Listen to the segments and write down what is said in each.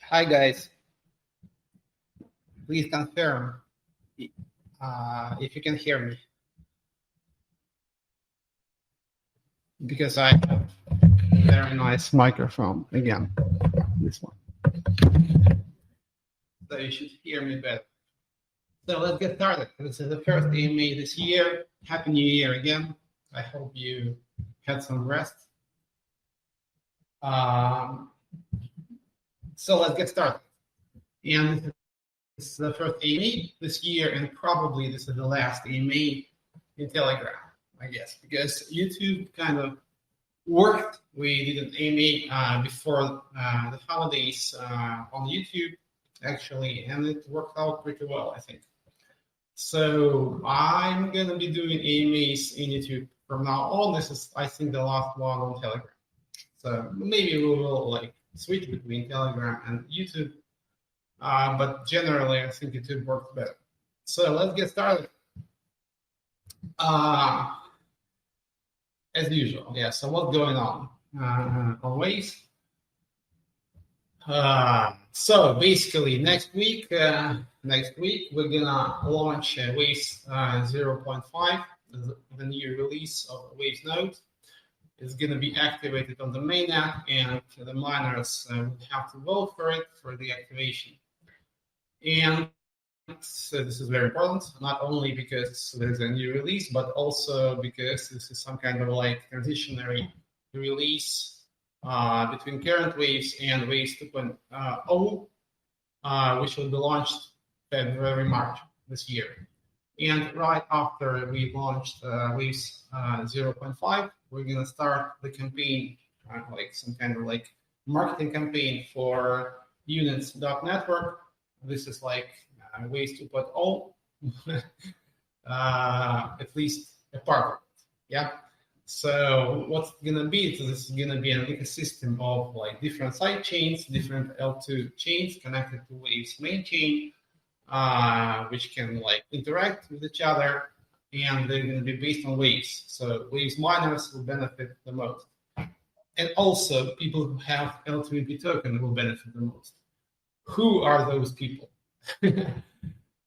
Hi guys, please confirm if you can hear me because I have a very nice microphone again. This one, so you should hear me better. So let's get started. This is the first AMA this year. Happy New Year again. I hope you had some rest. So let's get started. And this is the first AMA this year, and probably this is the last AMA in Telegram, I guess, because YouTube kind of worked. We did an AMA before the holidays on YouTube, actually, and it worked out pretty well, I think. So I'm going to be doing AMAs in YouTube from now on. This is, I think, the last one on Telegram. So maybe we will like switch between Telegram and YouTube. But generally, I think YouTube works better. So let's get started. As usual, yeah. So what's going on Waves? So basically, next week we're gonna launch Waves 0.5, the new release of Waves Node. It's gonna be activated on the mainnet, and the miners will have to vote for it for the activation. And so this is very important, not only because there's a new release, but also because this is some kind of like transitionary release between current Waves and Waves 2.0, which will be launched February, March this year. And right after we launched Waves 0.5, we're going to start the campaign, like some kind of like marketing campaign for units.network. This is like Waves 2.0, at least a part of it. Yeah. So what's gonna be? So this is gonna be an ecosystem of like different side chains, different L2 chains connected to Waves main chain, which can like interact with each other, and they're gonna be based on Waves. So Waves miners will benefit the most, and also people who have L2MP token will benefit the most. Who are those people?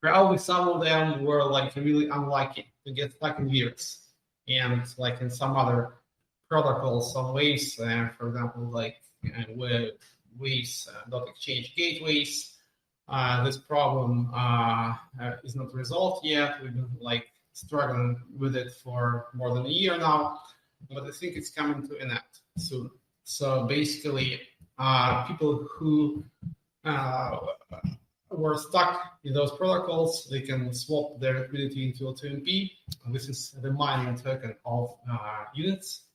Probably some of them were like really unlucky to get stuck in virus, and like in some other protocols, some Waves, for example, like Waves.exchange gateways. This problem is not resolved yet. We've been like struggling with it for more than a year now, but I think it's coming to an end soon. So basically, people who were stuck in those protocols, they can swap their liquidity into L2MP. This is the mining token of units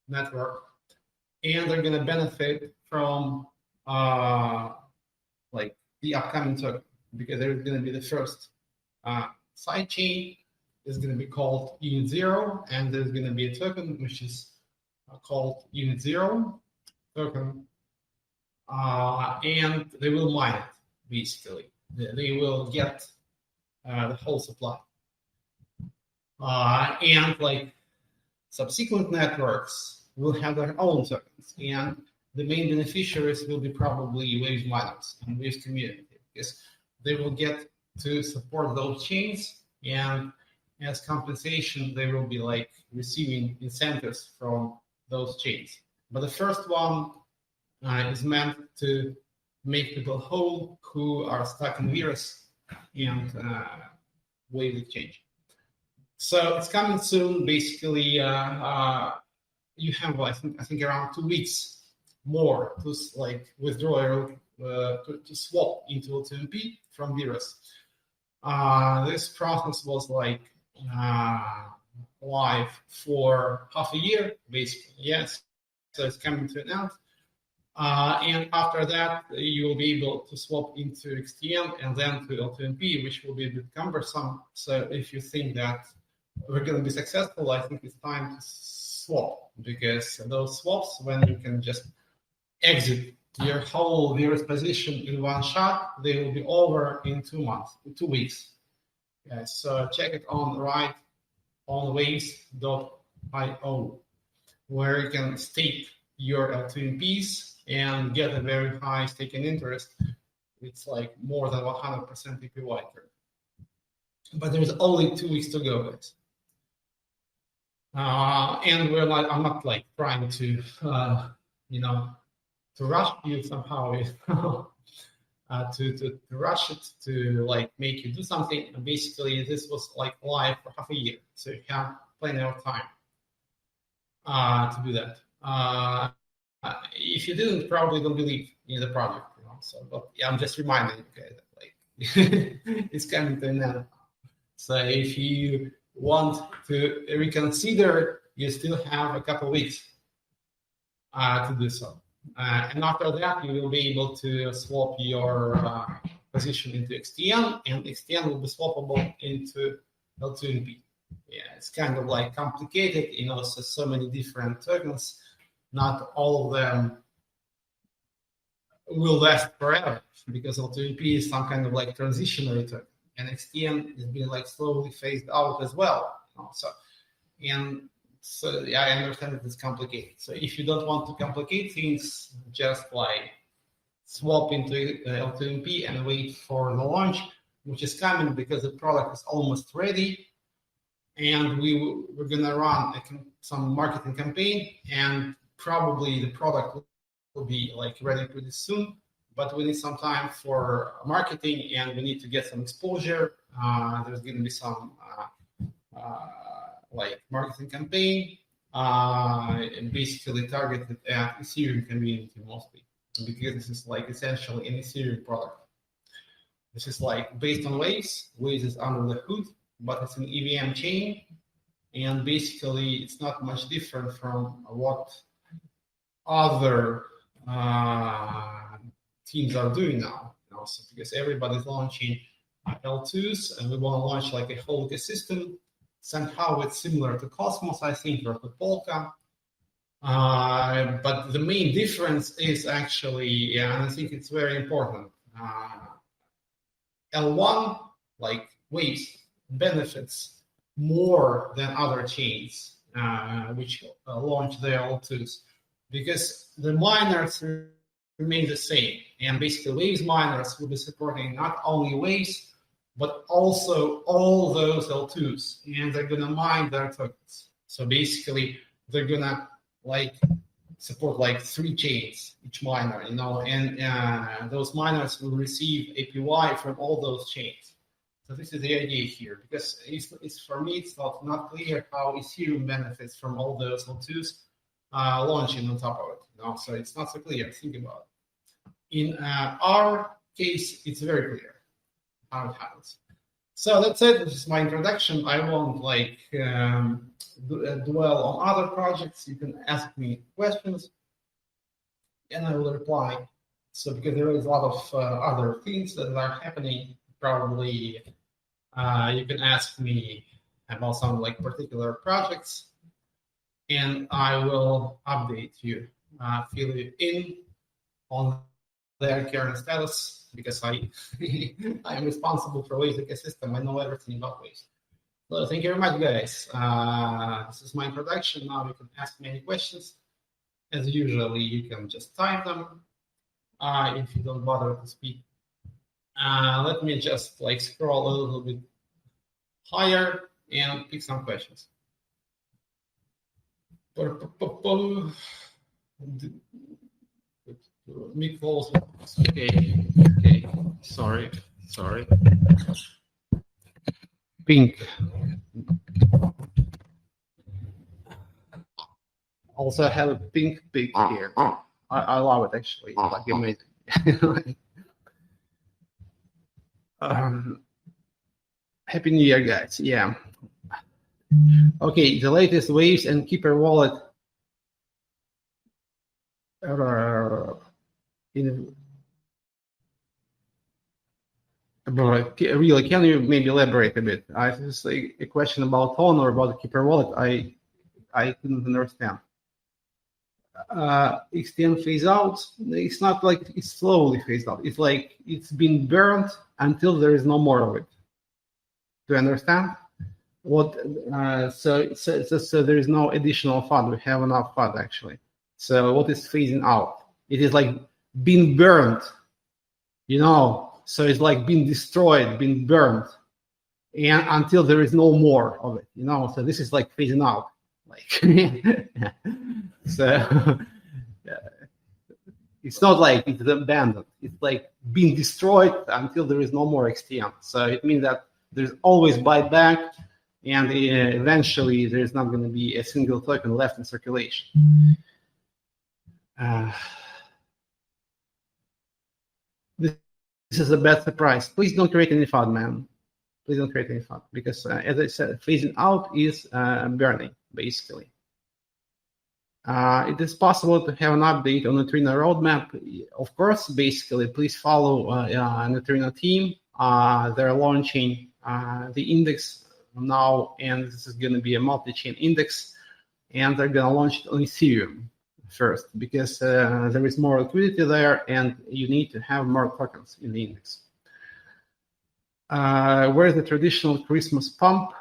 network, and they're going to benefit from like the upcoming token, because they're going to be the first side chain. Is going to be called Unit 0, and there's going to be a token which is called Unit 0 token, and they will mine it. Basically, they will get the whole supply, and like subsequent networks will have their own tokens, and the main beneficiaries will be probably Waves miners and Waves community, because they will get to support those chains, and as compensation, they will be like receiving incentives from those chains. But the first one is meant to make people whole who are stuck in virus and Wave exchange. So it's coming soon. Basically, you have I think around 2 weeks more to like withdraw to swap into L2MP from virus. This process was like live for half a year, basically. Yes, so it's coming to an end. And after that, you will be able to swap into XTM and then to L2MP, which will be a bit cumbersome. So if you think that we're going to be successful, I think it's time to swap, because those swaps, when you can just exit your whole virus position in one shot, they will be over in 2 months, 2 weeks. So check it on right on waves.io, where you can stake your L2MPs and get a very high staking interest. It's like more than 100% APY. But there's only 2 weeks to go, guys. And I'm not like trying to, to rush you somehow, to rush it, to like make you do something. And basically, this was like live for half a year, so you have plenty of time to do that. If you didn't, probably don't believe in the project, So, but yeah, I'm just reminding you guys that like it's coming to an end. So if you want to reconsider, you still have a couple weeks to do so. And after that, you will be able to swap your position into XTN, and XTN will be swappable into L2NP. Yeah, it's kind of like complicated, so many different tokens. Not all of them will last forever because L2NP is some kind of like transitionary token, and XTN is being like slowly phased out as well. So yeah, I understand that it's complicated. So if you don't want to complicate things, just like swap into L2NP and wait for the launch, which is coming because the product is almost ready. And we're gonna run some marketing campaign, and probably the product will be like ready pretty soon. But we need some time for marketing, and we need to get some exposure. There's gonna be some like marketing campaign, and basically targeted at Ethereum community mostly, because this is like essentially an Ethereum product. This is like based on Waves. Waves is under the hood, but it's an EVM chain, and basically it's not much different from what other teams are doing now. So because everybody's launching L2s, and we want to launch like a whole ecosystem. Somehow it's similar to Cosmos, I think, or to Polka. But the main difference is actually, and I think it's very important, L1, like Waves, benefits more than other chains which launch their L2s, because the miners remain the same. And basically, Waves miners will be supporting not only Waves, but also all those L2s, and they're going to mine their tokens. So basically, they're going to like support like 3 chains, each miner, and those miners will receive APY from all those chains. So this is the idea here, because it's for me, it's not clear how Ethereum benefits from all those L2s launching on top of it. So it's not so clear. Think about it. In our case, it's very clear how it happens. So that's it. This is my introduction. I won't like dwell on other projects. You can ask me questions, and I will reply. So because there is a lot of other things that are happening, probably you can ask me about some like particular projects, and I will update you, fill you in on their current status, because I am responsible for Waves ecosystem. I know everything about Waves. So thank you very much, guys. This is my introduction. Now you can ask me any questions. As usually, you can just type them if you don't bother to speak. Let me just like scroll a little bit higher and pick some questions. Okay. Sorry. Pink. Also have a pink pig here. I love it actually. It's like amazing. Happy New Year, guys. Yeah. Okay, the latest Waves and Keeper wallet really, can you maybe elaborate a bit? I just like a question about Tone or about the Keeper wallet. I couldn't understand. XTN phase out. It's not like it's slowly phased out. It's like it's been burned until there is no more of it. Do you understand? What? So there is no additional FUD. We have enough FUD actually. So what is phasing out? It is like being burned, so it's like being destroyed, being burned, and until there is no more of it, so this is like phasing out, like so it's not like it's abandoned, it's like being destroyed until there is no more XTM. So it means that there's always buyback, and eventually there's not going to be a single token left in circulation. This is a bad surprise. Please don't create any FUD, man. Please don't create any FUD, because as I said, phasing out is burning, basically. It is possible to have an update on the Neutrino roadmap. Of course, basically, please follow Neutrino team. They're launching the index now, and this is going to be a multi-chain index, and they're going to launch it on Ethereum first, because there is more liquidity there, and you need to have more tokens in the index. Where's the traditional Christmas pump?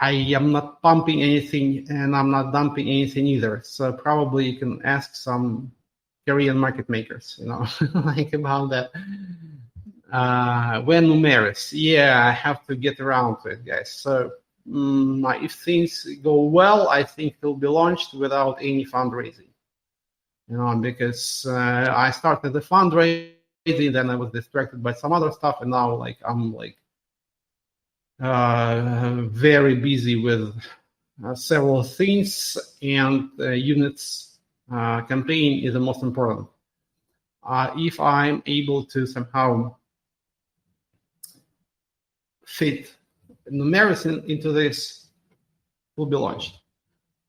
I am not pumping anything, and I'm not dumping anything either. So probably you can ask some Korean market makers, like about that. When numerous, I have to get around to it, guys. So if things go well, I think it will be launched without any fundraising. Because I started the fundraising, then I was distracted by some other stuff, and now I'm very busy with several things, and units campaign is the most important. If I'm able to somehow fit numerous into this, will be launched.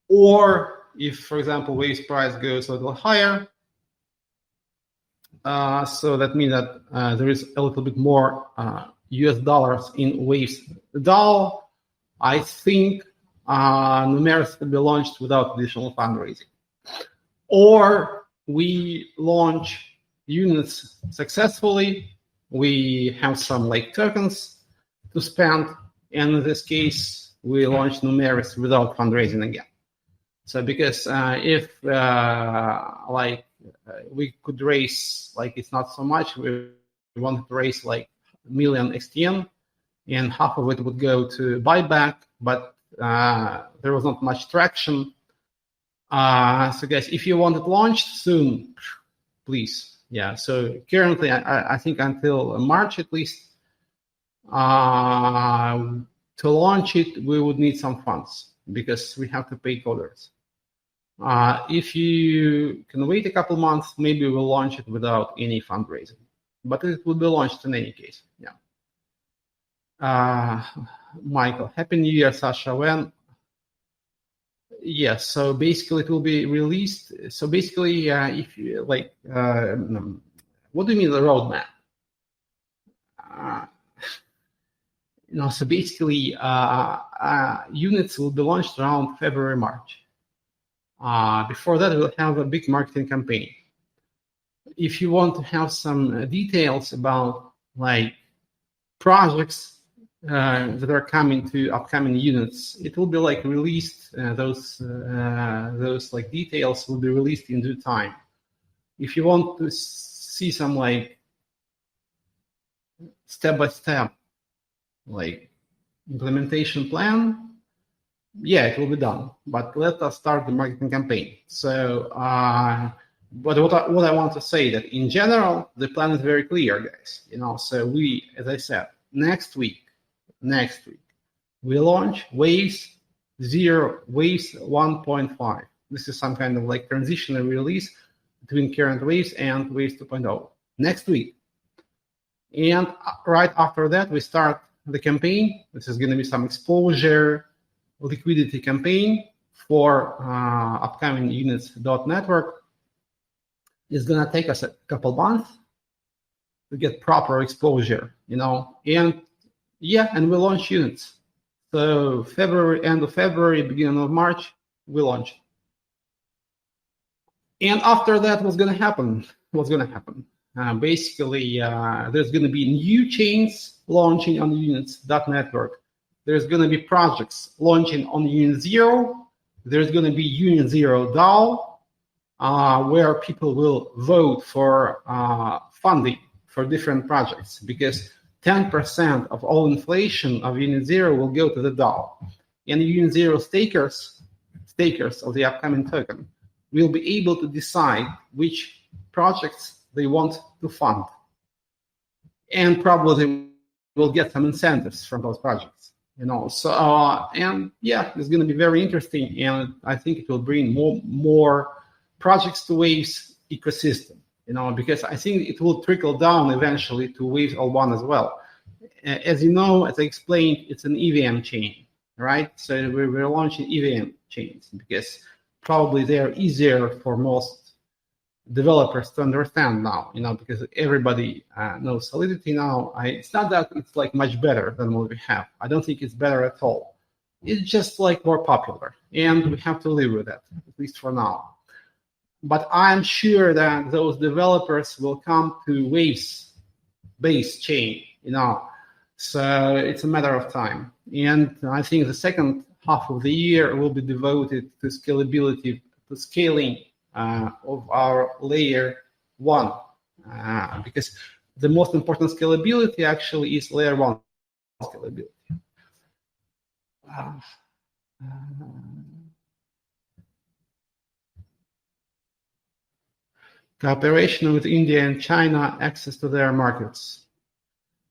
Or if, for example, Waves price goes a little higher, so that means that there is a little bit more US dollars in Waves DAO, I think numerous will be launched without additional fundraising. Or we launch units successfully, we have some tokens to spend, and in this case, we launch numerous without fundraising again. So because if we could raise, it's not so much, we want to raise million XTM, and half of it would go to buyback, but there was not much traction. So guys, if you want it launched soon, please. So currently, I think until March at least, to launch it, we would need some funds, because we have to pay coders. If you can wait a couple months, maybe we'll launch it without any fundraising, but it will be launched in any case. Michael, Happy New Year, Sasha. When? Yes, so basically it will be released. So basically, if you what do you mean the roadmap? So basically, units will be launched around February, March. Before that, we'll have a big marketing campaign. If you want to have some details about projects that are coming to upcoming units, it will be released. Those details will be released in due time. If you want to see some step-by-step implementation plan, it will be done. But let us start the marketing campaign. So, but what I want to say that in general, the plan is very clear, guys. So we, as I said, next week, we launch Waves 0, Waves 1.5. This is some kind of transitional release between current Waves and Waves 2.0 next week. And right after that, we start the campaign. This is going to be some exposure liquidity campaign for upcoming units.network. It's going to take us a couple months to get proper exposure, and we launch units. So February, end of February, beginning of March, we launch. And after that, what's going to happen? Basically, there's going to be new chains launching on units.network. There's going to be projects launching on Unit 0. There's going to be Unit 0 DAO. where people will vote for funding for different projects, because 10% of all inflation of Unit Zero will go to the DAO. And Unit Zero stakers of the upcoming token will be able to decide which projects they want to fund. And probably they will get some incentives from those projects. So and yeah, it's going to be very interesting, and I think it will bring more projects to Waves ecosystem. Because I think it will trickle down eventually to Waves L1 as well. As you know, as I explained, it's an EVM chain, right? So we're launching EVM chains because probably they're easier for most developers to understand now, because everybody knows Solidity now. It's not that it's like much better than what we have. I don't think it's better at all. It's just like more popular, and we have to live with that, at least for now. But I'm sure that those developers will come to Waves base chain, so it's a matter of time. And I think the second half of the year will be devoted to scalability, to scaling of our layer 1, because the most important scalability actually is layer 1 scalability. Cooperation with India and China, access to their markets.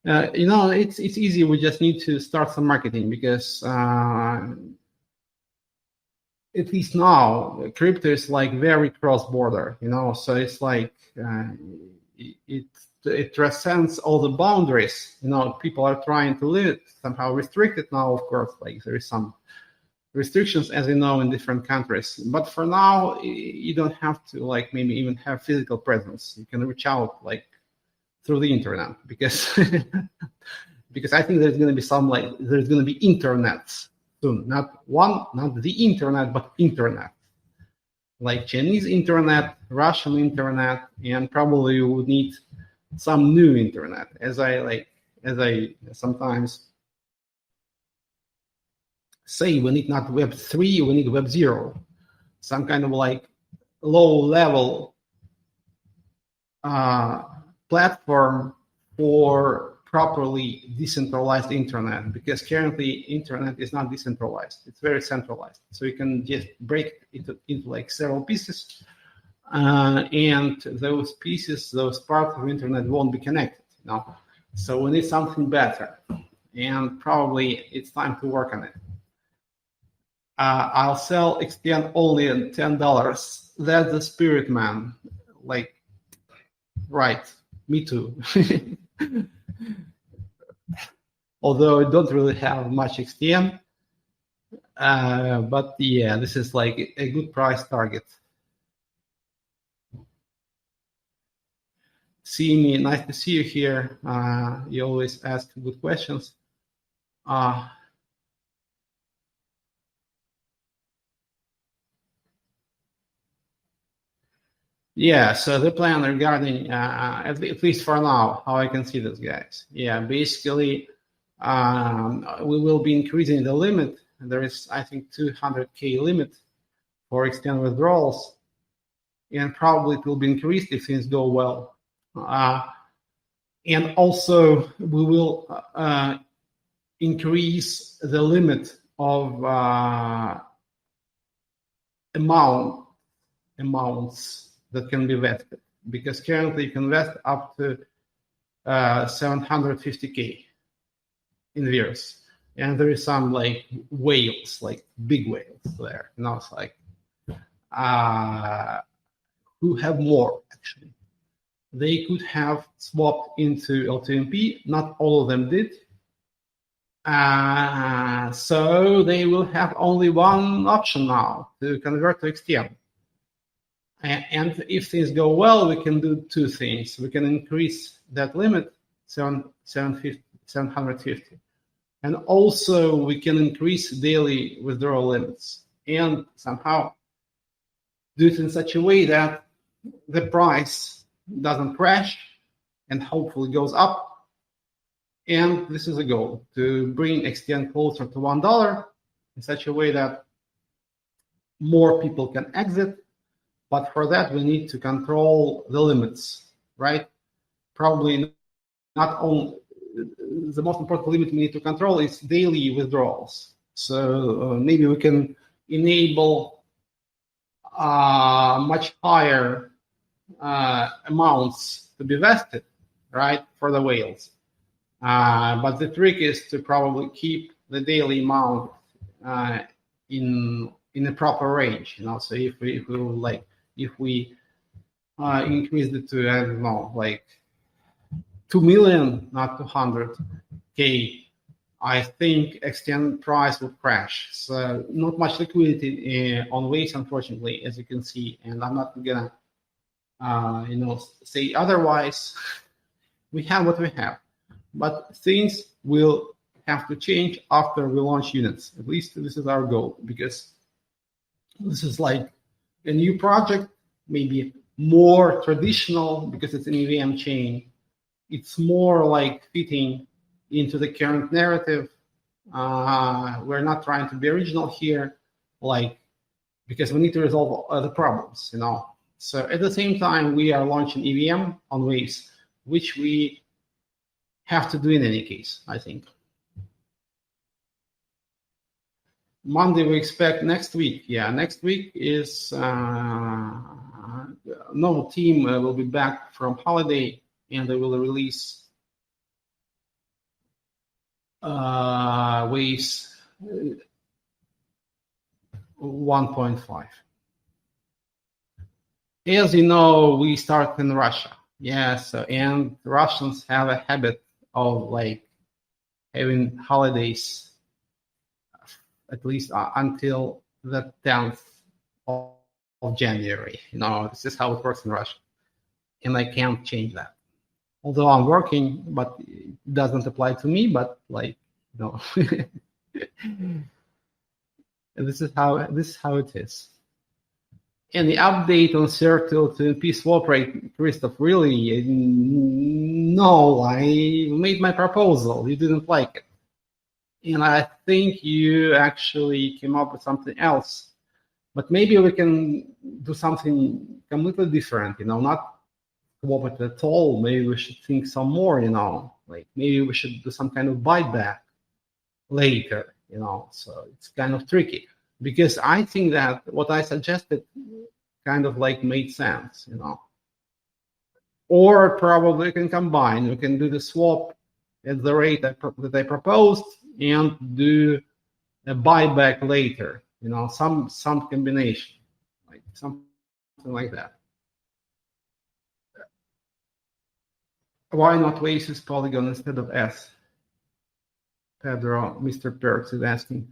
It's easy. We just need to start some marketing, because at least now, crypto is like very cross-border, so it's like it transcends all the boundaries. People are trying to live somehow restricted now, of course, like there is some restrictions, as in different countries. But for now, you don't have to maybe even have physical presence. You can reach out through the internet, because because I think there's going to be there's going to be internets soon. Not the internet, but internet. Like Chinese internet, Russian internet, and probably you would need some new internet, as I sometimes say, we need not Web 3, we need Web 0, some kind of low-level platform for properly decentralized internet, because currently internet is not decentralized, it's very centralized. So you can just break it into several pieces, and those pieces, those parts of internet won't be connected. So we need something better, and probably it's time to work on it. I'll sell XTN only at $10. That's the spirit, man. Right, me too. Although I don't really have much XTN, but yeah, this is a good price target. See me, nice to see you here. You always ask good questions. Yeah, so the plan regarding, at least for now, how I can see this, guys. Yeah, basically, we will be increasing the limit. There is, I think, 200K limit for extended withdrawals, and probably it will be increased if things go well. And also, we will increase the limit of amounts that can be vested, because currently you can vest up to 750K in VIRS, and there is some whales, big whales there. It's who have more actually. They could have swapped into L2MP. Not all of them did. So they will have only one option now to convert to XTM. And if things go well, we can do two things. We can increase that limit, 750. And also we can increase daily withdrawal limits and somehow do it in such a way that the price doesn't crash and hopefully goes up. And this is a goal, to bring XTN closer to $1 in such a way that more people can exit, But for that, we need to control the limits, right? Probably not only the most important limit we need to control is daily withdrawals. So maybe we can enable much higher amounts to be vested, right, for the whales. But the trick is to probably keep the daily amount in a proper range. So if we increase it to, I don't know, like 2 million, not 200K, I think exchange price will crash. So not much liquidity on Waves, unfortunately, as you can see. And I'm not gonna, say otherwise. We have what we have, but things will have to change after we launch units. At least this is our goal, because this is like a new project, maybe more traditional because it's an EVM chain. It's more like fitting into the current narrative. We're not trying to be original here, because we need to resolve the problems, So at the same time, we are launching EVM on Waves, which we have to do in any case, I think. Monday, we expect next week. Yeah, next week is no team will be back from holiday, and they will release Waves 1.5. As you know, we start in Russia. Yes, and Russians have a habit of having holidays at least until the 10th of January. This is how it works in Russia, and I can't change that. Although I'm working, but it doesn't apply to me. But this is how it is. Any update on Circle to NP swap rate, Christoph? Really? No, I made my proposal. You didn't like it. And I think you actually came up with something else. But maybe we can do something completely different, not swap it at all. Maybe we should think some more, maybe we should do some kind of buyback later, So it's kind of tricky. Because I think that what I suggested kind of made sense, Or probably we can combine. We can do the swap at the rate that I proposed and do a buyback later, some combination, something like that. Why not Waves with Polygon instead of S? Pedro, Mr. Perks is asking.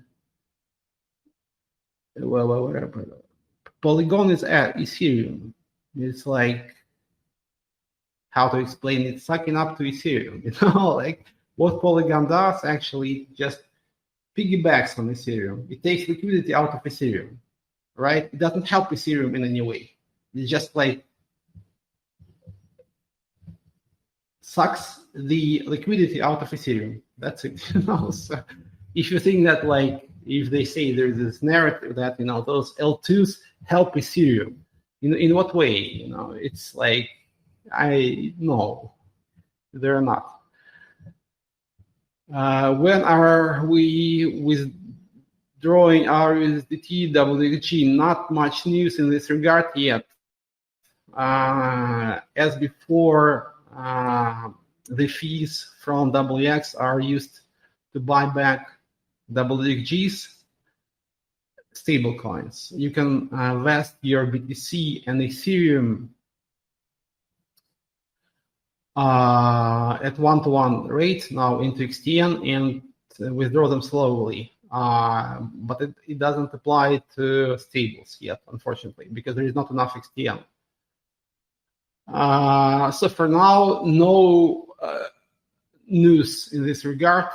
Well, Polygon is at Ethereum. It's how to explain it, sucking up to Ethereum. What Polygon does actually just piggybacks on Ethereum. It takes liquidity out of Ethereum, right? It doesn't help Ethereum in any way. It just sucks the liquidity out of Ethereum. That's it. So if you think that if they say there's this narrative that those L2s help Ethereum, in what way? It's no, they're not. When are we withdrawing our USDT WXG? Not much news in this regard yet. As before, the fees from WX are used to buy back WXGs, stablecoins. You can vest your BTC and Ethereum at 1-to-1 rate now into XTN and withdraw them slowly. But it doesn't apply to stables yet, unfortunately, because there is not enough XTN. So for now, no news in this regard.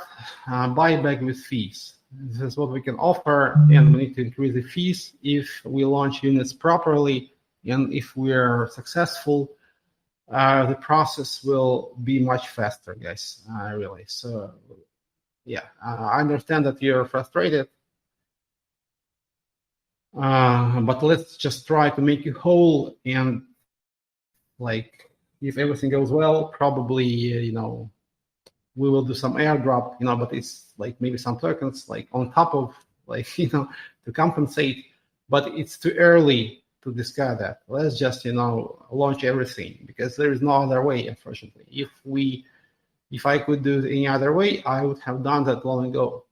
Buyback with fees. This is what we can offer, and we need to increase the fees if we launch units properly, and if we are successful, the process will be much faster, guys, really. So, yeah, I understand that you're frustrated. But let's just try to make it whole, and like if everything goes well, probably we will do some airdrop, but it's like maybe some tokens like on top of like to compensate, but it's too early to discuss that. Let's just launch everything, because there is no other way, unfortunately. If I could do it any other way, I would have done that long ago.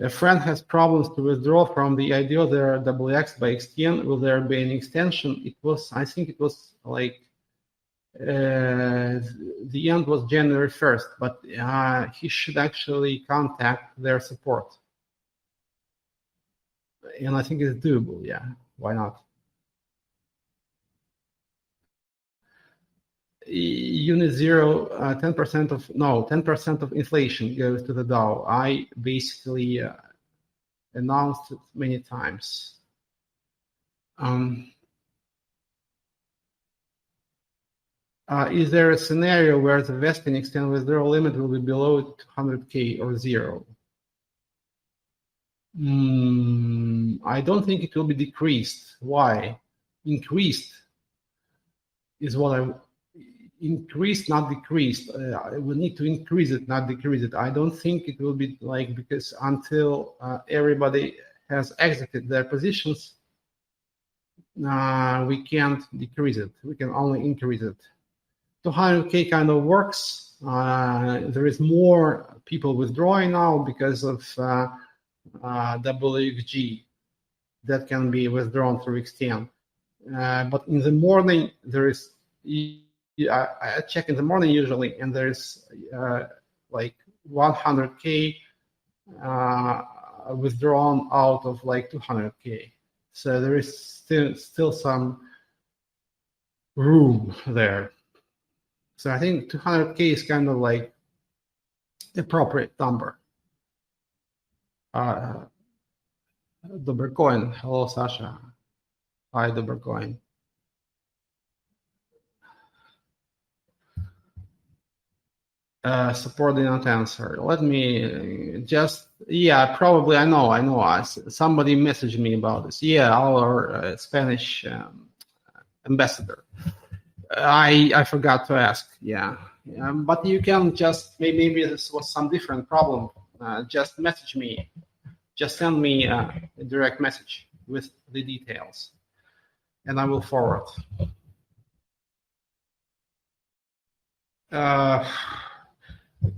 A friend has problems to withdraw from the IDO their WX by extend. Will there be an extension? I think it was like the end was January 1st, but he should actually contact their support. And I think it's doable, yeah. Why not? Unit zero, 10% of inflation goes to the DAO. I basically announced it many times. Is there a scenario where the vesting extend withdrawal limit will be below 200K or zero? I don't think it will be decreased. Why? Increased is what I... Increased, not decreased. We need to increase it, not decrease it. I don't think it will be like, because until everybody has exited their positions, we can't decrease it. We can only increase it. 200K kind of works. There is more people withdrawing now because of WXG that can be withdrawn through extend. But in the morning, there is... I check in the morning usually, and there's like 100K withdrawn out of like 200K. So there is still some room there. So I think 200K is kind of like the appropriate number. Dobercoin. Hello, Sasha. Hi, Dobercoin. Support did not answer. Let me just... Yeah, probably. I know. Somebody messaged me about this. Yeah, our Spanish ambassador. I forgot to ask. Yeah. But you can just... Maybe this was some different problem. Just message me. Just send me a direct message with the details, and I will forward.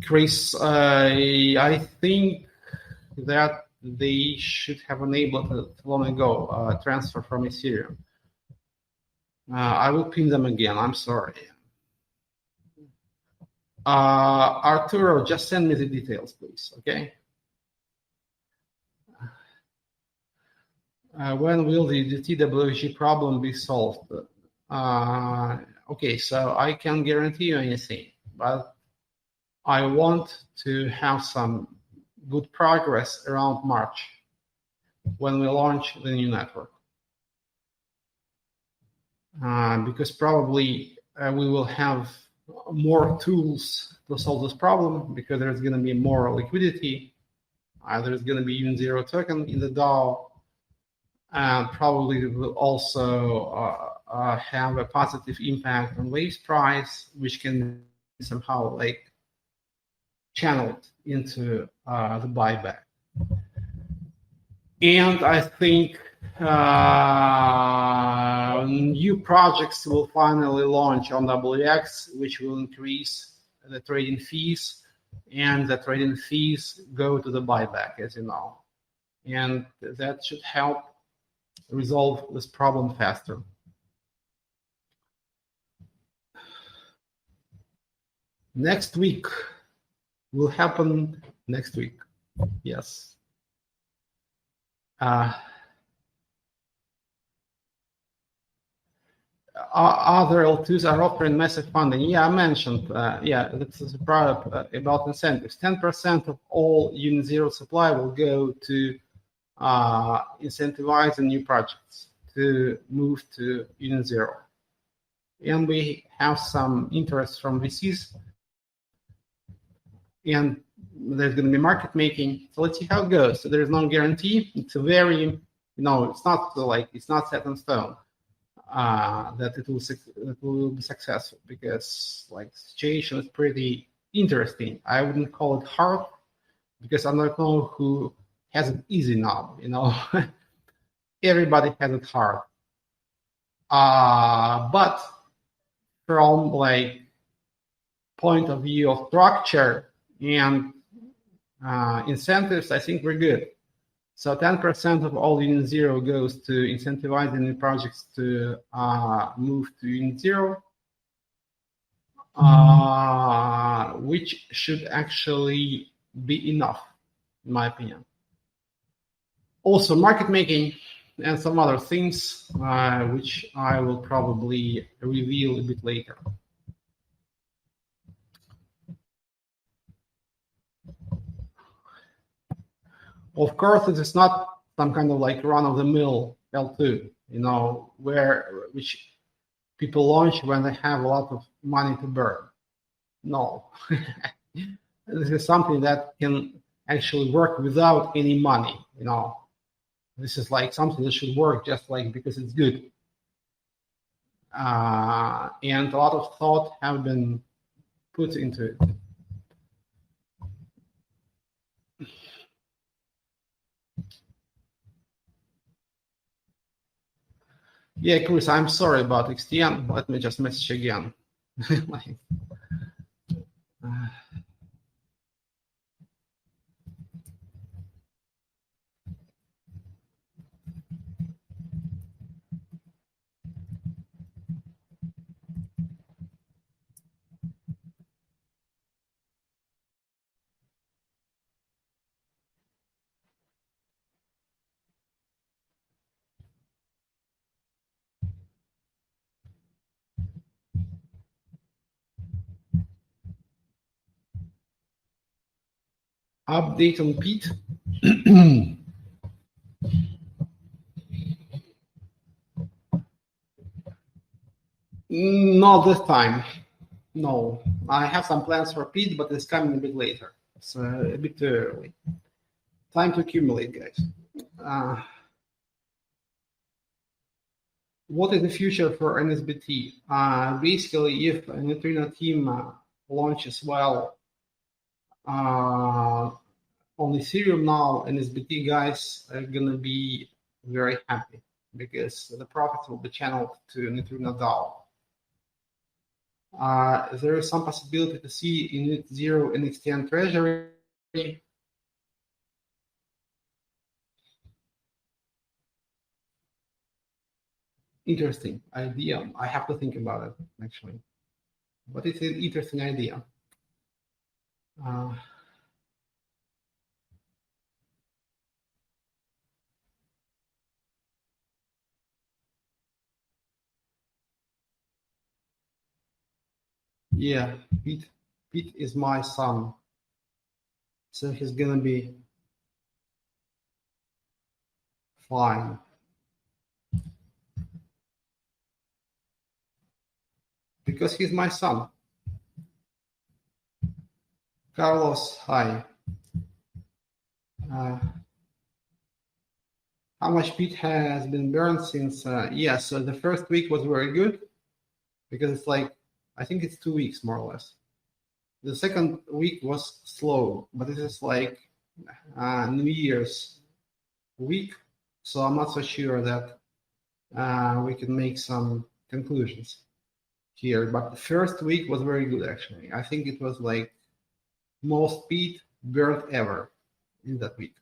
Chris, I think that they should have enabled it long ago, transfer from Ethereum. I will pin them again. I'm sorry. Arturo, just send me the details, please. Okay. When will the TWG problem be solved? Okay, so I can't guarantee you anything, but I want to have some good progress around March when we launch the new network. Because probably we will have more tools to solve this problem, because there's going to be more liquidity. There's going to be even zero token in the DAO. And probably it will also have a positive impact on Wave's price, which can somehow like channeled into the buyback. And I think new projects will finally launch on WX, which will increase the trading fees, and the trading fees go to the buyback, as you know. And that should help resolve this problem faster. Next week will happen next week. Yes. Other L2s are offering massive funding. Yeah, I mentioned. Yeah, this is a product about incentives. 10% of all Unit Zero supply will go to incentivizing new projects to move to Unit Zero. And we have some interest from VCs, and there's going to be market making. So let's see how it goes. So there's no guarantee. It's a very, it's not set in stone that it will be successful, because situation is pretty interesting. I wouldn't call it hard, because I don't know who has it easy now. Everybody has it hard. But from point of view of structure and incentives, I think we're good. So 10% of all Unit Zero goes to incentivizing new projects to move to Unit Zero, which should actually be enough, in my opinion. Also, market making and some other things, which I will probably reveal a bit later. Of course, it is not some kind of run-of-the-mill L2, which people launch when they have a lot of money to burn. No, this is something that can actually work without any money. This is something that should work just because it's good. And a lot of thought have been put into it. Yeah, Chris, I'm sorry about XTN. Let me just message again. Update on Pete. Not this time. No, I have some plans for Pete, but it's coming a bit later. It's a bit too early. Time to accumulate, guys. What is the future for NSBT? Basically, if a neutrino team launches well on Ethereum now, NSBT guys are gonna be very happy, because the profits will be channeled to neutrino DAO. There is some possibility to see in Unit Zero an XTN treasury. Interesting idea. I have to think about it, actually. But it's an interesting idea. Yeah, Pete is my son. So he's gonna be fine. Because he's my son. Carlos, hi. How much Pete has been burned since? Yeah, so the first week was very good, because it's I think it's 2 weeks more or less. The second week was slow, but this is New Year's week, so I'm not so sure that we can make some conclusions here. But the first week was very good, actually. I think it was most Pete burned ever in that week.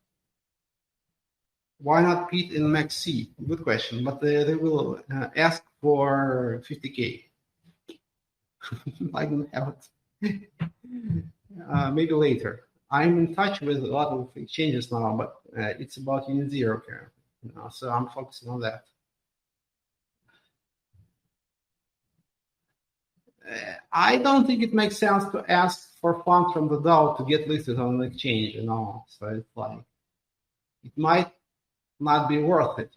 Why not Pete in Max C? Good question, but they will ask for 50K. I don't have it. Maybe later. I'm in touch with a lot of exchanges now, but it's about Unit Zero currently, so I'm focusing on that. I don't think it makes sense to ask for funds from the DAO to get listed on an exchange, So it's it might not be worth it.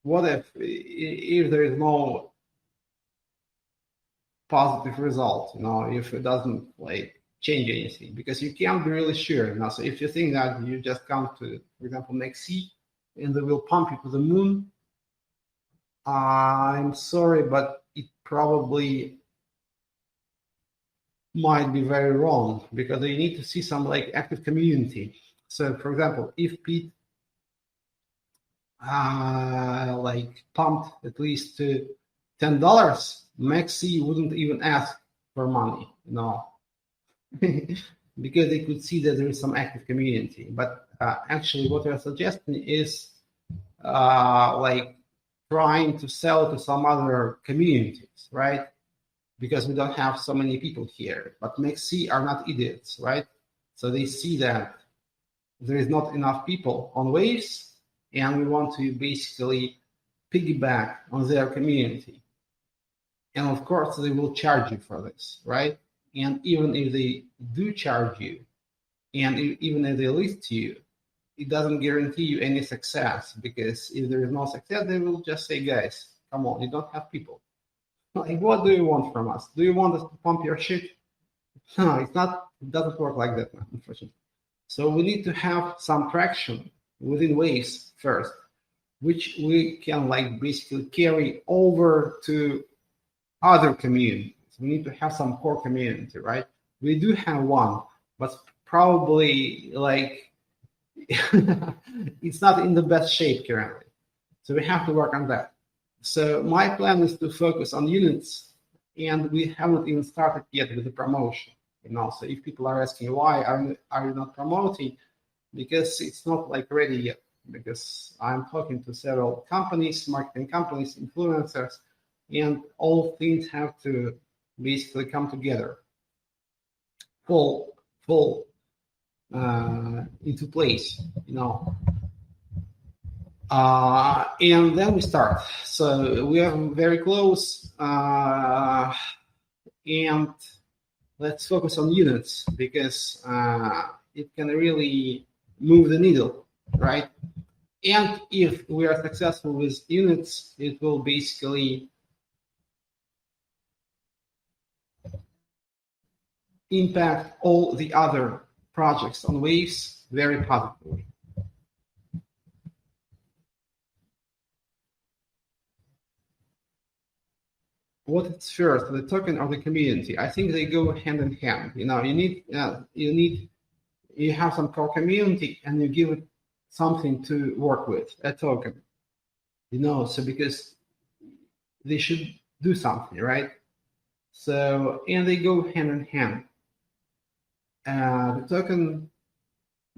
What if there is no positive result, if it doesn't change anything, because you can't be really sure. So if you think that you just come to, for example, Maxi, and they will pump you to the moon, I'm sorry, but it probably might be very wrong, because you need to see some active community. So for example, if Pete pumped at least to $10, Maxi wouldn't even ask for money, because they could see that there is some active community. But actually, what we're suggesting is trying to sell to some other communities, right? Because we don't have so many people here. But Maxi are not idiots, right? So they see that there is not enough people on Waves, and we want to basically piggyback on their community. And of course, they will charge you for this, right? And even if they do charge you, and even if they list you, it doesn't guarantee you any success, because if there is no success, they will just say, guys, come on, you don't have people. What do you want from us? Do you want us to pump your shit? No, it's not. It doesn't work like that, unfortunately. So we need to have some traction within Waves first, which we can basically carry over to other communities. We need to have some core community, right? We do have one, but probably it's not in the best shape currently. So we have to work on that. So my plan is to focus on units, and we haven't even started yet with the promotion. So if people are asking why are you not promoting, because it's not ready yet. Because I'm talking to several companies, marketing companies, influencers, and all things have to basically come together, fall into place, and then we start. So we are very close, and let's focus on units, because it can really move the needle, right? And if we are successful with units, it will basically impact all the other projects on Waves very positively. What is first, the token or the community? I think they go hand in hand. You have some core community, and you give it something to work with, a token. So because they should do something, right? So, and they go hand in hand. The token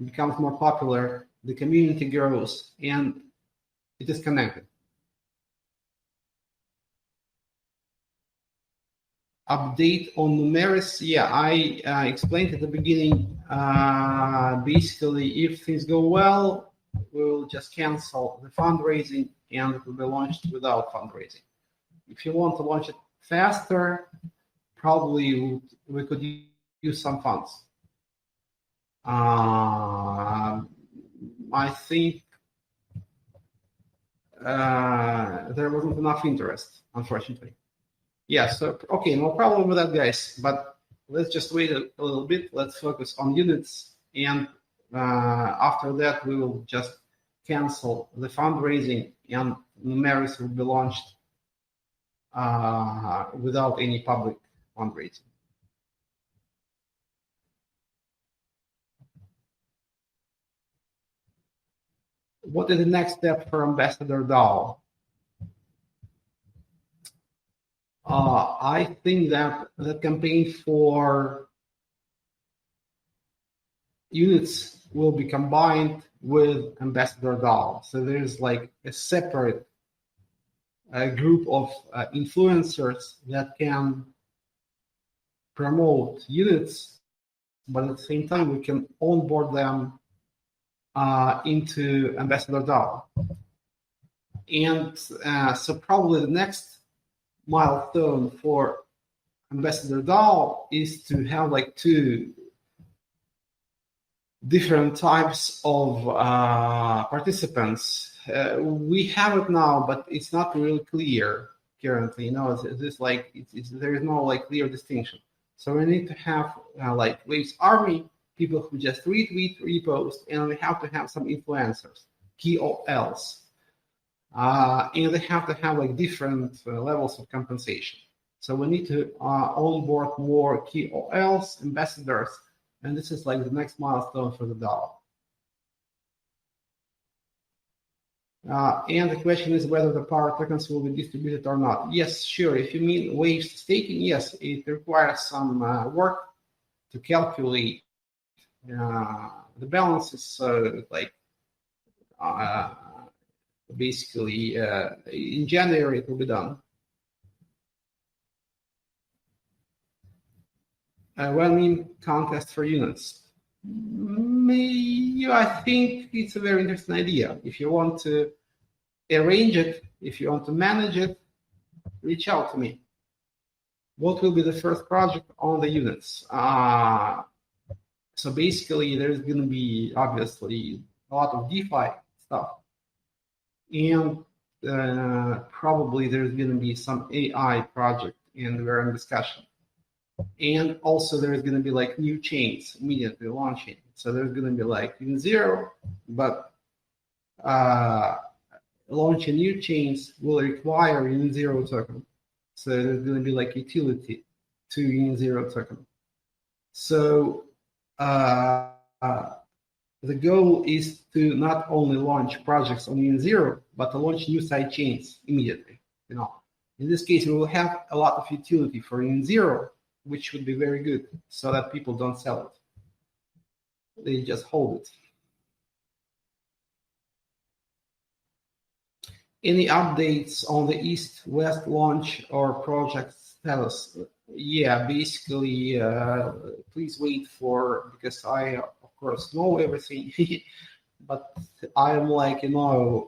becomes more popular, the community grows, and it is connected. Update on Numeris. Yeah, I explained at the beginning. Basically, if things go well, we will just cancel the fundraising, and it will be launched without fundraising. If you want to launch it faster, probably we could use some funds. I think there wasn't enough interest, unfortunately. Yeah, so, okay, no problem with that, guys, but let's just wait a little bit. Let's focus on units, and after that, we will just cancel the fundraising, and Numeris will be launched without any public fundraising. What is the next step for Ambassador DAO? I think that the campaign for units will be combined with Ambassador DAO. So there's a separate group of influencers that can promote units, but at the same time, we can onboard them into Ambassador DAO. And so probably the next milestone for Ambassador DAO is to have 2 different types of participants. We have it now, but it's not really clear currently. There is no like clear distinction. So we need to have like Waves Army, people who just retweet, repost, and we have to have some influencers, KOLs. And they have to have like different levels of compensation. So we need to onboard more KOLs, ambassadors, and this is like the next milestone for the DAO. And the question is whether the power tokens will be distributed or not. Yes, sure. If you mean Waves staking, yes, it requires some work to calculate the balances. Basically, in January it will be done. Running contest for units. I think it's a very interesting idea. If you want to arrange it, if you want to manage it, reach out to me. What will be the first project on the units? So basically, there's going to be obviously a lot of DeFi stuff, and probably there's going to be some AI project, and we're in discussion. And also there's going to be like new chains immediately launching. So there's going to be like Zero, but launching new chains will require Zero token. So there's going to be like utility to Zero token. So the goal is to not only launch projects on Zero, but to launch new side chains immediately. In this case, we will have a lot of utility for Zero, which would be very good, so that people don't sell it. They just hold it. Any updates on the East-West launch or project status? Yeah, basically, please wait because I, of course, know everything, but I'm like, my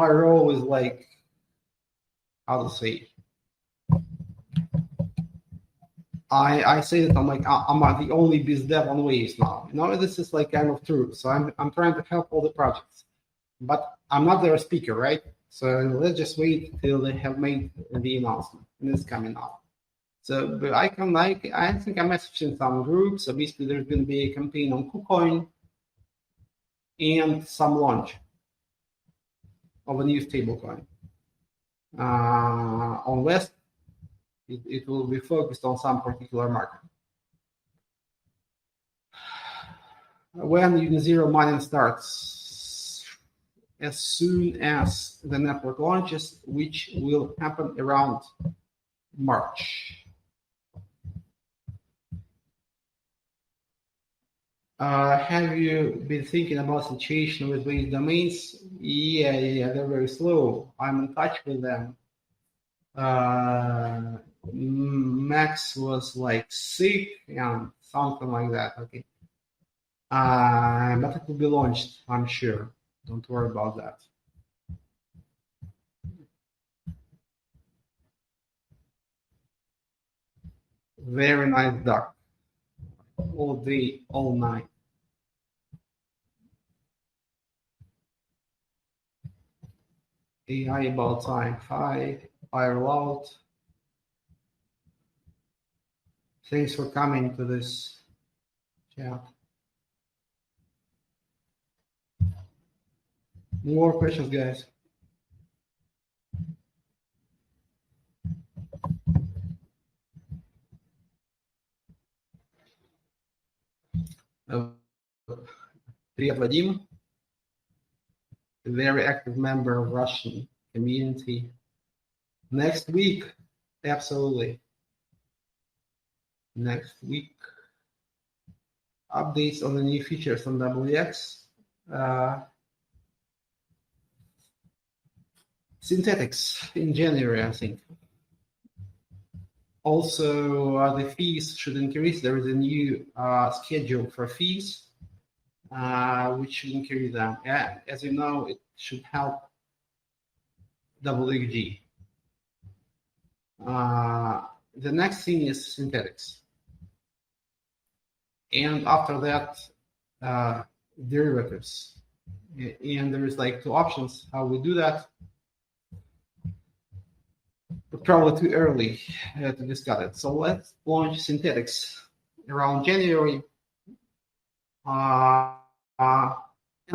role is like, how to say, I say that I'm the only biz dev on Waves now. This is like kind of true. So I'm trying to help all the projects, but I'm not their speaker, right? So let's just wait till they have made the announcement and it's coming out. So but I think I messaged in some groups. So basically, there's going to be a campaign on KuCoin and some launch of a new stablecoin. On West, it will be focused on some particular market. When Zero mining starts, as soon as the network launches, which will happen around March. Have you been thinking about situation with Waves domains? Yeah, they're very slow. I'm in touch with them. Max was like sick and something like that. Okay. But it will be launched, I'm sure. Don't worry about that. Very nice duck. All day, all night. AI about time. Hi, fire out. Thanks for coming to this chat. More questions, guys. Привет, Vadim. A very active member of Russian community. Next week, absolutely. Next week, updates on the new features on WX. Synthetics in January, I think. Also, the fees should increase. There is a new schedule for fees, which should increase them. As you know, it should help WXG. The next thing is synthetics. and after that, derivatives. And there is like two options how we do that, but probably too early to discuss it. So let's launch synthetics around January. And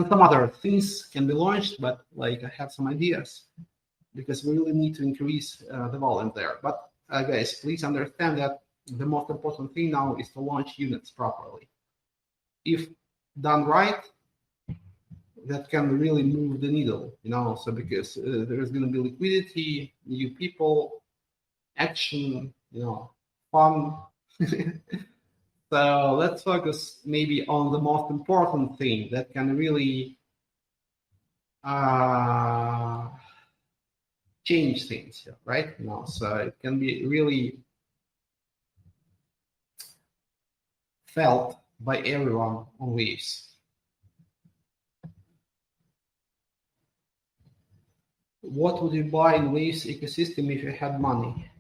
some other things can be launched, but like I have some ideas because we really need to increase the volume there. But guys, please understand that the most important thing now is to launch units properly. If done right, that can really move the needle, so because there's going to be liquidity, new people, action, fun. So let's focus maybe on the most important thing that can really change things, right? So it can be really felt by everyone on Waves. What would you buy in Waves ecosystem if you had money?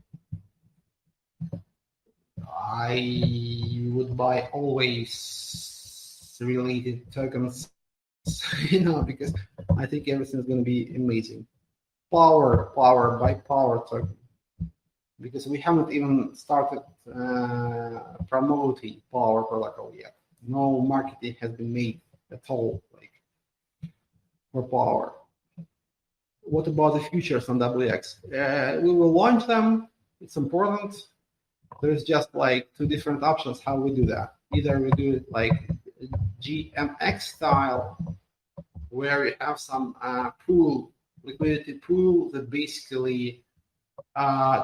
I would buy always related tokens, because I think everything is going to be amazing. Power token, because we haven't even started promoting Power protocol yet. No marketing has been made at all, for Power. What about the futures on WX? We will launch them. It's important. There's just two different options how we do that. Either we do it like GMX style, where we have some liquidity pool that basically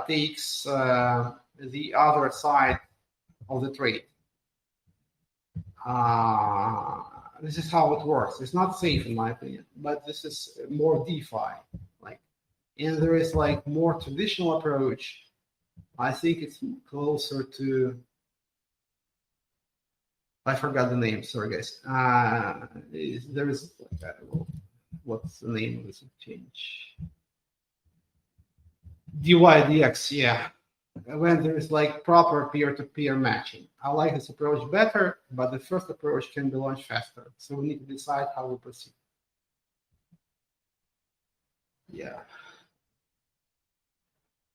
takes the other side of the trade. This is how it works. It's not safe in my opinion, but this is more DeFi. And there is more traditional approach. I think it's closer to, I forgot the name, sorry guys. There is, what's the name of this exchange? DYDX, yeah. When there is proper peer-to-peer matching. I like this approach better, but the first approach can be launched faster. So we need to decide how we proceed. Yeah.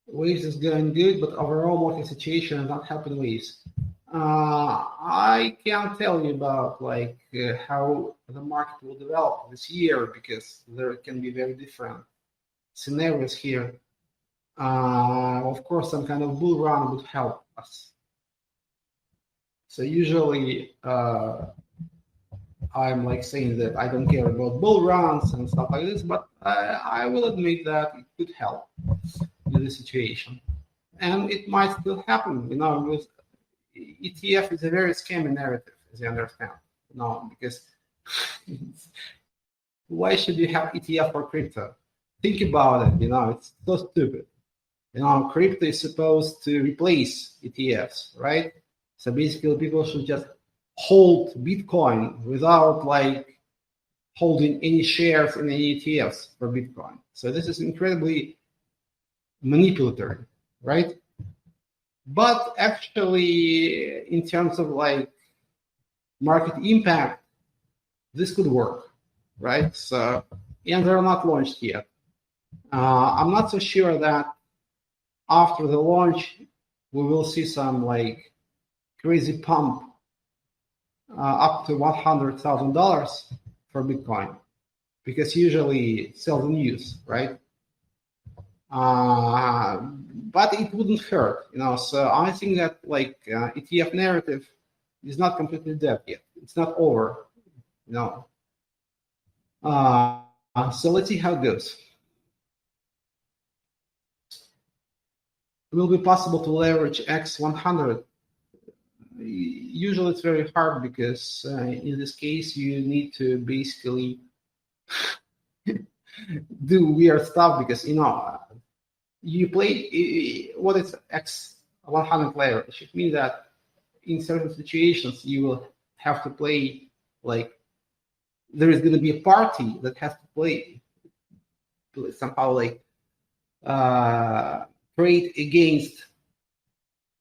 Waves is going good, but overall market situation is not helping Waves. I can't tell you about how the market will develop this year because there can be very different scenarios here. Of course, some kind of bull run would help us. So usually I'm saying that I don't care about bull runs and stuff like this, but I will admit that it could help in the situation. And it might still happen, with ETF is a very scammy narrative, as you understand. Because why should you have ETF for crypto? Think about it, it's so stupid. Crypto is supposed to replace ETFs, right? So basically people should just hold Bitcoin without holding any shares in any ETFs for Bitcoin. So this is incredibly manipulatory, right? But actually, in terms of market impact, this could work, right? So, and they're not launched yet. I'm not so sure that after the launch, we will see some crazy pump up to $100,000 for Bitcoin, because usually it's seldom used, right? But it wouldn't hurt, So I think that ETF narrative is not completely dead yet. It's not over, So let's see how it goes. Will it be possible to leverage X100? Usually it's very hard because in this case you need to basically do weird stuff because you play what is X100 leverage. It should mean that in certain situations you will have to play there is going to be a party that has to play somehow trade against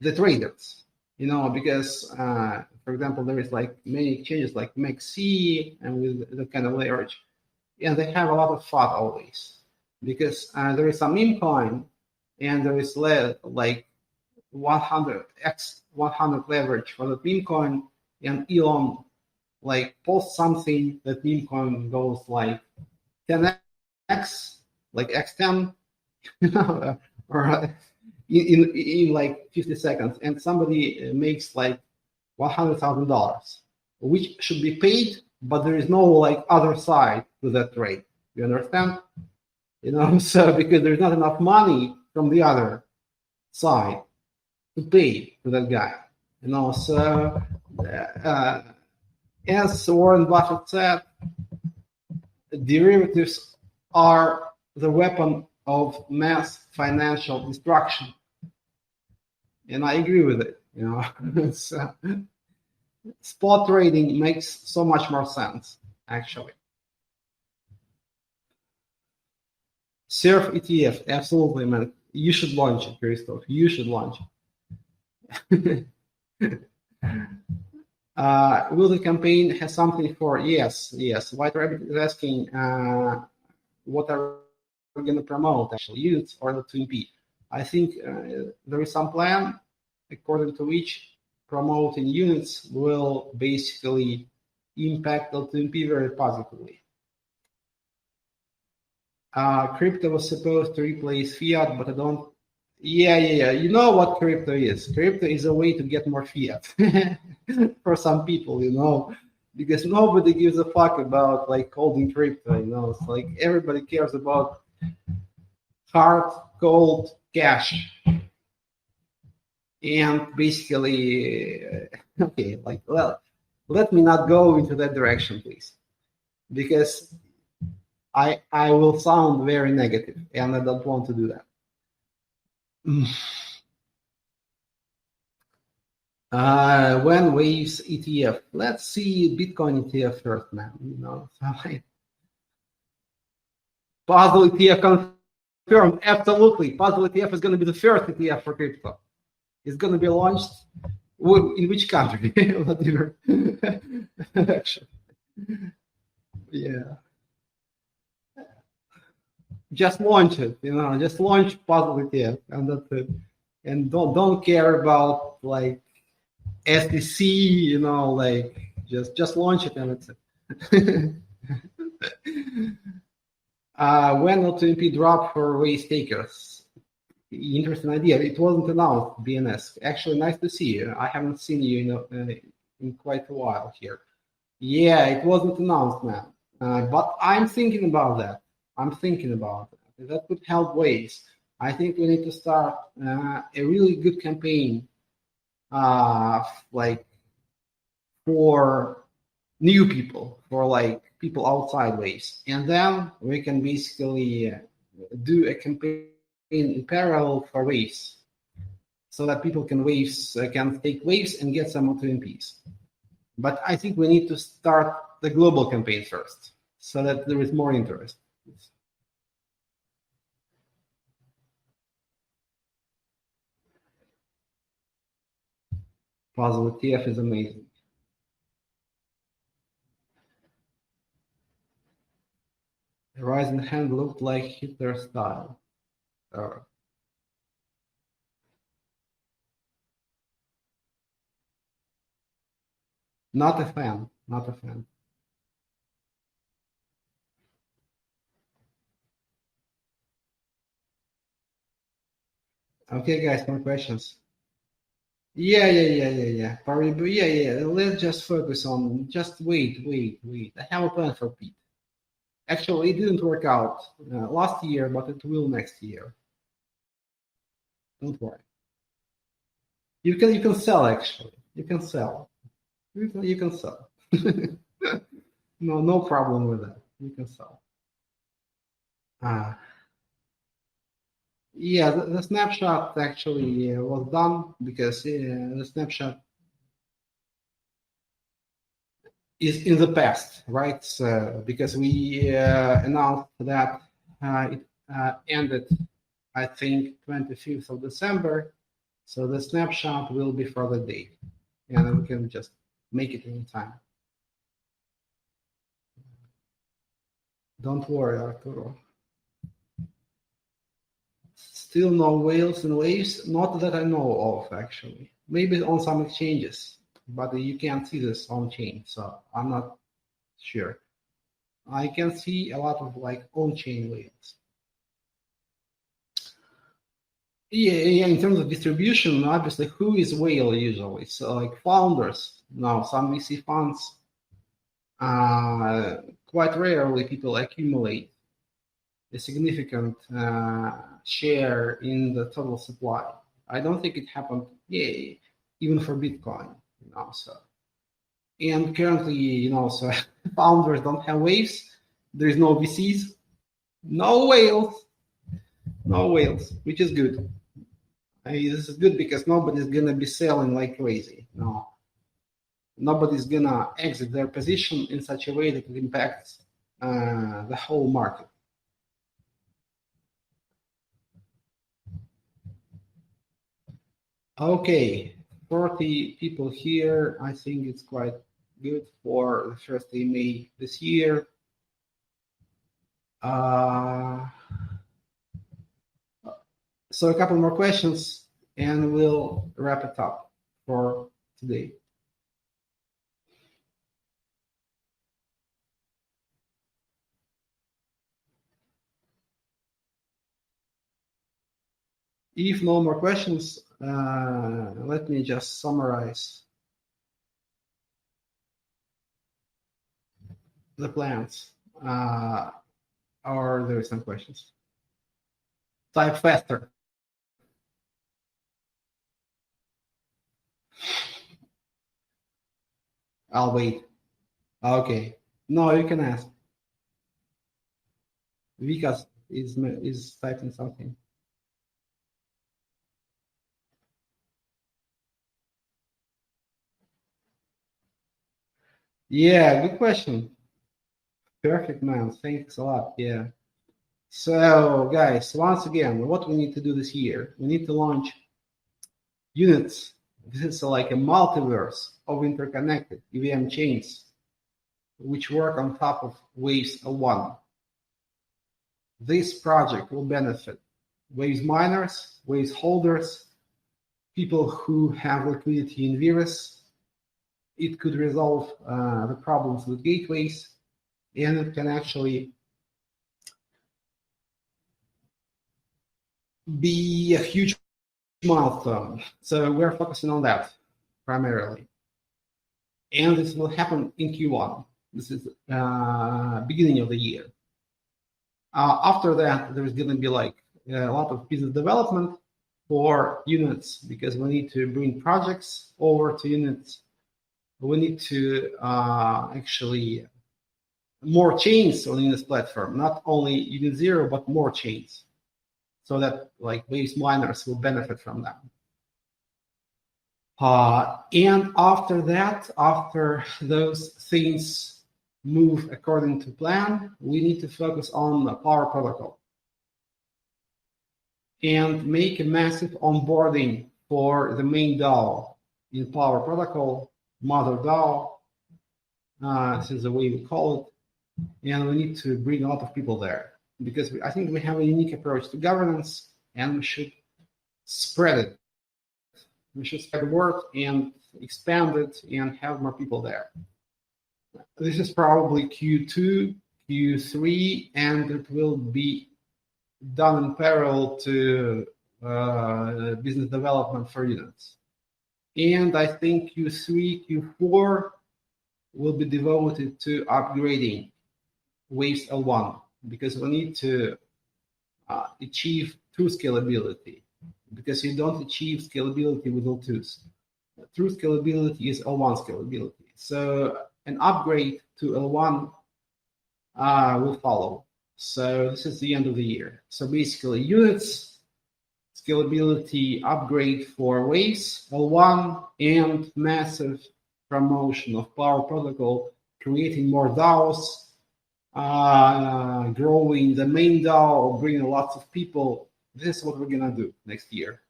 the traders, because for example, there is like many exchanges like MEXC and with the kind of leverage, and they have a lot of FUD always because there is some meme coin and there is like 100 leverage for the meme coin, and Elon like post something that meme coin goes like 10x, like x10, or in like 50 seconds, and somebody makes like $100,000, which should be paid, but there is no like other side to that trade. You understand? So because there's not enough money from the other side to pay to that guy. So as Warren Buffett said, derivatives are the weapon of mass financial destruction, and I agree with it. So, spot trading makes so much more sense, actually. Surf ETF, absolutely, man. You should launch it, Christoph. You should launch it. Will the campaign have something for? Yes. White Rabbit is asking, what are we going to promote, actually, units or the Twin. I think there is some plan according to which promoting units will basically impact the Twin very positively. Crypto was supposed to replace fiat, but I don't. Yeah. You know what crypto is? Crypto is a way to get more fiat for some people, because nobody gives a fuck about like holding crypto. It's like everybody cares about hard, cold cash. And basically, okay, let me not go into that direction, please, because I will sound very negative, and I don't want to do that. When Waves ETF? Let's see Bitcoin ETF first, man. Puzzle ETF confirmed. Absolutely, Puzzle ETF is going to be the first ETF for crypto. It's going to be launched in which country? Actually, yeah. Just launch it, just launch Puzzle ETF, and that's it. And don't care about like SEC, just launch it and that's it. When will TMP drop for race takers? Interesting idea. It wasn't announced, BNS. Actually, nice to see you. I haven't seen you in quite a while here. Yeah, it wasn't announced, man. But I'm thinking about that. That could help Waves. I think we need to start a really good campaign, like for new people, for like people outside Waves, and then we can basically do a campaign in parallel for Waves, so that people can take Waves and get some TMPs. But I think we need to start the global campaign first, so that there is more interest. Puzzle ETF is amazing. The rising hand looked like Hitler style. Not a fan. Okay, guys, more questions. Yeah. Let's just focus on. Just wait. I have a plan for Pete. Actually, it didn't work out last year, but it will next year. Don't worry. You can sell, actually. You can sell. You can sell. No problem with that. You can sell. Yeah, the snapshot actually was done because the snapshot is in the past, right? So, because we announced that it ended, I think, 25th of December. So the snapshot will be for the date, and we can just make it in time. Don't worry, Arturo. Still no whales and waves, not that I know of, actually. Maybe on some exchanges, but you can't see this on chain, so I'm not sure. I can see a lot of like on-chain whales. Yeah, in terms of distribution, obviously, who is whale usually? So like founders. Now, some VC funds, quite rarely people accumulate a significant share in the total supply. I don't think it happened, even for Bitcoin, so. And currently, so founders don't have waves. There's no VCs, no whales, which is good. This is good because nobody's gonna be selling like crazy. No, nobody's gonna exit their position in such a way that it impacts the whole market. Okay, 40 people here. I think it's quite good for the first day May this year. So a couple more questions and we'll wrap it up for today. If no more questions, let me just summarize the plans. Or there are some questions. Type faster. I'll wait. Okay. No, you can ask. Vikas is typing something. Yeah, good question. Perfect, man. Thanks a lot. Yeah. So, guys, once again, what we need to do this year, we need to launch units. This is like a multiverse of interconnected EVM chains, which work on top of Waves L1. This project will benefit Waves miners, Waves holders, people who have liquidity in Virus. It could resolve the problems with gateways, and it can actually be a huge milestone. So we're focusing on that primarily. And this will happen in Q1. This is beginning of the year. After that, there's going to be like a lot of business development for units because we need to bring projects over to units. We need to actually more chains on this platform, not only Unit Zero, but more chains, so that like Waves miners will benefit from them. And after that, after those things move according to plan, we need to focus on the Power Protocol and make a massive onboarding for the main DAO in Power Protocol, Mother DAO. This is the way we call it. And we need to bring a lot of people there because I think we have a unique approach to governance and we should spread it. We should spread the word and expand it and have more people there. This is probably Q2, Q3, and it will be done in parallel to business development for units. And I think Q3, Q4 will be devoted to upgrading Waves L1 because we need to achieve true scalability because you don't achieve scalability with L2s. True scalability is L1 scalability. So an upgrade to L1 will follow. So this is the end of the year. So basically units, scalability upgrade for Waves L1, and massive promotion of Power Protocol, creating more DAOs, growing the main DAO, bringing lots of people. This is what we're gonna do next year.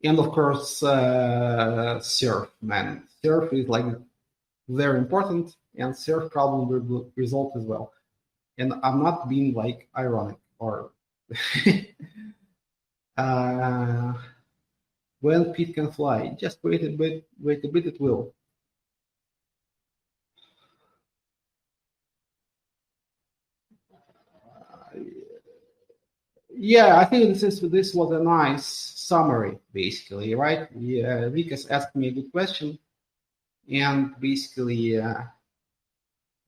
And of course, surf, man. Surf is like very important, and surf probably will result as well. And I'm not being like ironic or uh, when Pete can fly, just wait a bit, it will. Yeah, I think this was a nice summary, basically, right? Yeah, Vikas asked me a good question, and basically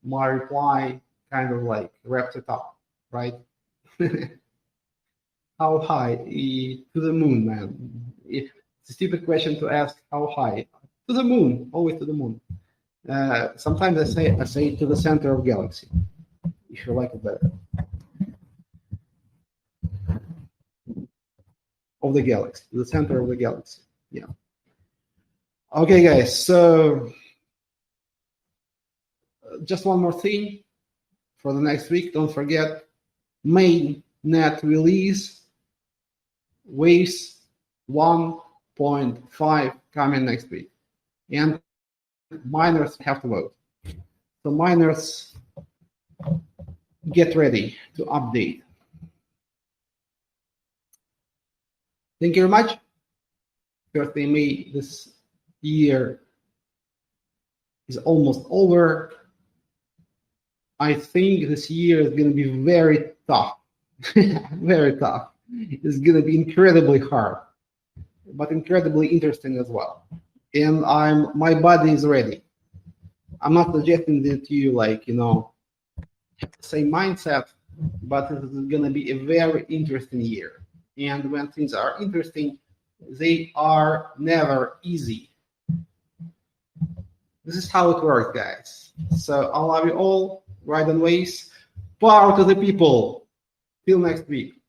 my reply kind of like wrapped it up, right? How high? To the moon, man. It's a stupid question to ask. How high? To the moon. Always to the moon. Sometimes I say to the center of galaxy, if you like it better, of the galaxy, the center of the galaxy. Yeah. Okay, guys. So just one more thing for the next week. Don't forget main net release waves 1.5 coming next week, and miners have to vote. So miners, get ready to update. Thank you very much. Birthday May this year is almost over. I think this year is going to be very tough. Very tough. It's going to be incredibly hard, but incredibly interesting as well. And my body is ready. I'm not suggesting that you have the same mindset, but it is going to be a very interesting year. And when things are interesting, they are never easy. This is how it works, guys. So I love you all. Ride on waves. Power to the people. Till next week.